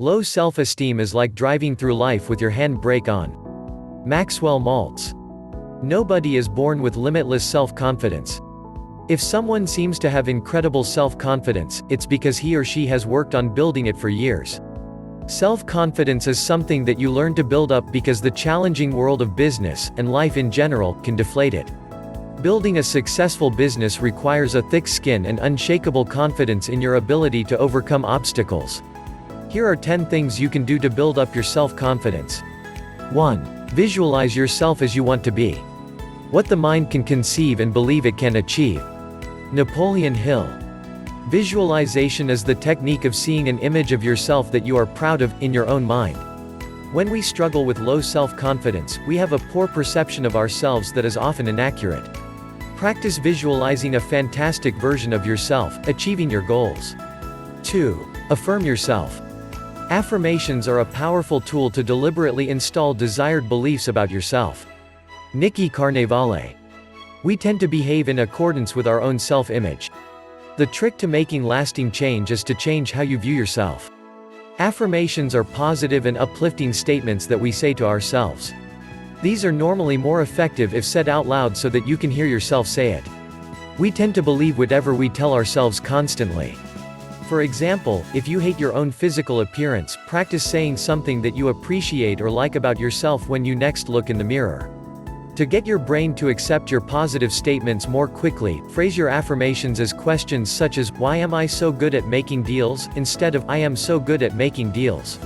Low self-esteem is like driving through life with your handbrake on. Maxwell Maltz. Nobody is born with limitless self-confidence. If someone seems to have incredible self-confidence, it's because he or she has worked on building it for years. Self-confidence is something that you learn to build up because the challenging world of business, and life in general, can deflate it. Building a successful business requires a thick skin and unshakable confidence in your ability to overcome obstacles. Here are 10 things you can do to build up your self-confidence. 1. Visualize yourself as you want to be. What the mind can conceive and believe it can achieve. Napoleon Hill. Visualization is the technique of seeing an image of yourself that you are proud of, in your own mind. When we struggle with low self-confidence, we have a poor perception of ourselves that is often inaccurate. Practice visualizing a fantastic version of yourself, achieving your goals. 2. Affirm yourself. Affirmations are a powerful tool to deliberately install desired beliefs about yourself. Nikki Carnevale. We tend to behave in accordance with our own self-image. The trick to making lasting change is to change how you view yourself. Affirmations are positive and uplifting statements that we say to ourselves. These are normally more effective if said out loud so that you can hear yourself say it. We tend to believe whatever we tell ourselves constantly. For example, if you hate your own physical appearance, practice saying something that you appreciate or like about yourself when you next look in the mirror. To get your brain to accept your positive statements more quickly, phrase your affirmations as questions such as, "Why am I so good at making deals?" instead of, "I am so good at making deals."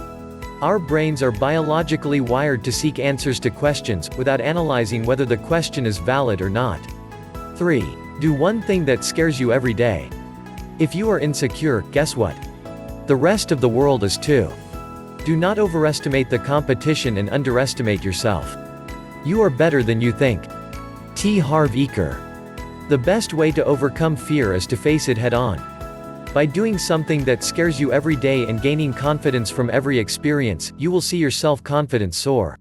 Our brains are biologically wired to seek answers to questions, without analyzing whether the question is valid or not. 3. Do one thing that scares you every day. If you are insecure, guess what? The rest of the world is too. Do not overestimate the competition and underestimate yourself. You are better than you think. T. Harv Eker. The best way to overcome fear is to face it head-on. By doing something that scares you every day and gaining confidence from every experience, you will see your self-confidence soar.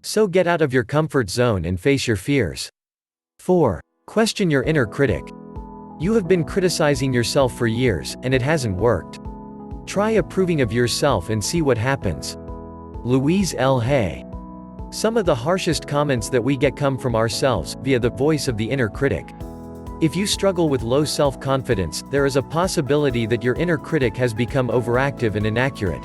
So get out of your comfort zone and face your fears. 4. Question your inner critic. You have been criticizing yourself for years, and it hasn't worked. Try approving of yourself and see what happens. Louise L. Hay. Some of the harshest comments that we get come from ourselves, via the voice of the inner critic. If you struggle with low self-confidence, there is a possibility that your inner critic has become overactive and inaccurate.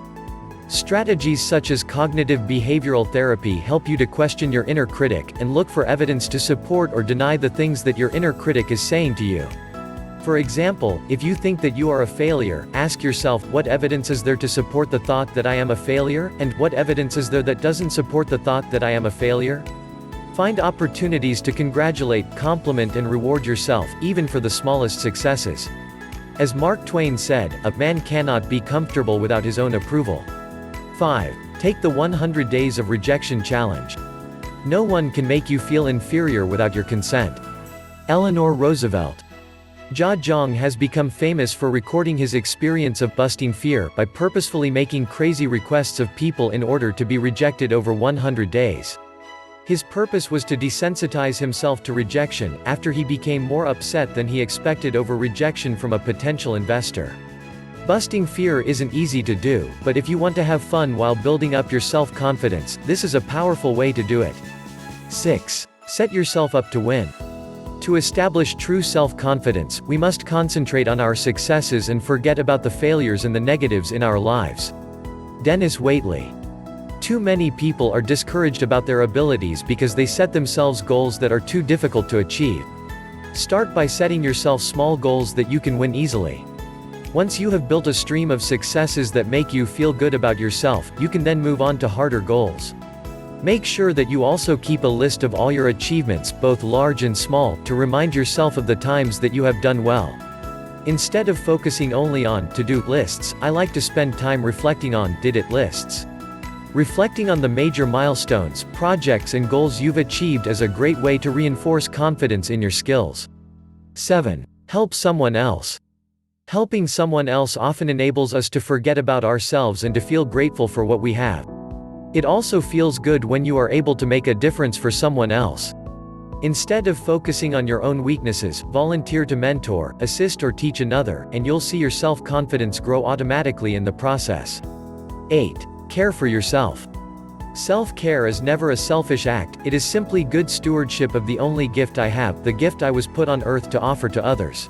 Strategies such as cognitive behavioral therapy help you to question your inner critic, and look for evidence to support or deny the things that your inner critic is saying to you. For example, if you think that you are a failure, ask yourself, what evidence is there to support the thought that I am a failure, and what evidence is there that doesn't support the thought that I am a failure? Find opportunities to congratulate, compliment and reward yourself, even for the smallest successes. As Mark Twain said, a man cannot be comfortable without his own approval. 5. Take the 100 Days of Rejection Challenge. No one can make you feel inferior without your consent. Eleanor Roosevelt. Jia Zhang has become famous for recording his experience of busting fear, by purposefully making crazy requests of people in order to be rejected over 100 days. His purpose was to desensitize himself to rejection, after he became more upset than he expected over rejection from a potential investor. Busting fear isn't easy to do, but if you want to have fun while building up your self-confidence, this is a powerful way to do it. 6. Set yourself up to win. To establish true self-confidence, we must concentrate on our successes and forget about the failures and the negatives in our lives. Dennis Waitley. Too many people are discouraged about their abilities because they set themselves goals that are too difficult to achieve. Start by setting yourself small goals that you can win easily. Once you have built a stream of successes that make you feel good about yourself, you can then move on to harder goals. Make sure that you also keep a list of all your achievements, both large and small, to remind yourself of the times that you have done well. Instead of focusing only on to-do lists, I like to spend time reflecting on did-it lists. Reflecting on the major milestones, projects and goals you've achieved is a great way to reinforce confidence in your skills. 7. Help someone else. Helping someone else often enables us to forget about ourselves and to feel grateful for what we have. It also feels good when you are able to make a difference for someone else. Instead of focusing on your own weaknesses, volunteer to mentor, assist or teach another, and you'll see your self-confidence grow automatically in the process. 8. Care for yourself. Self-care is never a selfish act, it is simply good stewardship of the only gift I have, the gift I was put on earth to offer to others.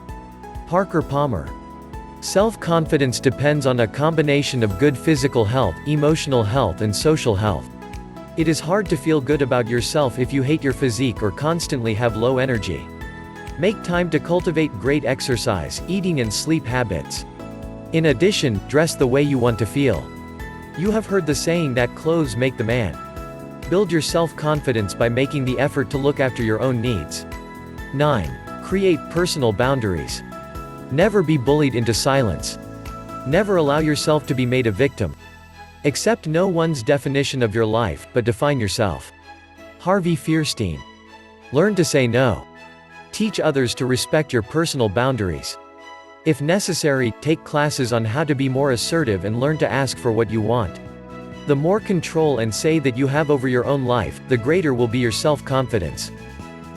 Parker Palmer. Self-confidence depends on a combination of good physical health, emotional health and social health. It is hard to feel good about yourself if you hate your physique or constantly have low energy. Make time to cultivate great exercise, eating and sleep habits. In addition, dress the way you want to feel. You have heard the saying that clothes make the man. Build your self-confidence by making the effort to look after your own needs. 9. Create personal boundaries. Never be bullied into silence. Never allow yourself to be made a victim. Accept no one's definition of your life, but define yourself. Harvey Fierstein. Learn to say no. Teach others to respect your personal boundaries. If necessary, take classes on how to be more assertive and learn to ask for what you want. The more control and say that you have over your own life, the greater will be your self-confidence.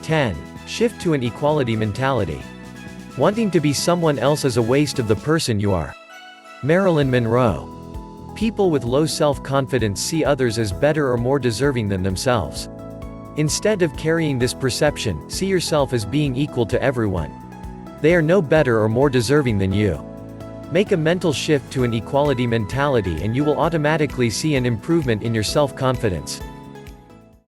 10. Shift to an equality mentality. Wanting to be someone else is a waste of the person you are. Marilyn Monroe. People with low self-confidence see others as better or more deserving than themselves. Instead of carrying this perception, see yourself as being equal to everyone. They are no better or more deserving than you. Make a mental shift to an equality mentality and you will automatically see an improvement in your self-confidence.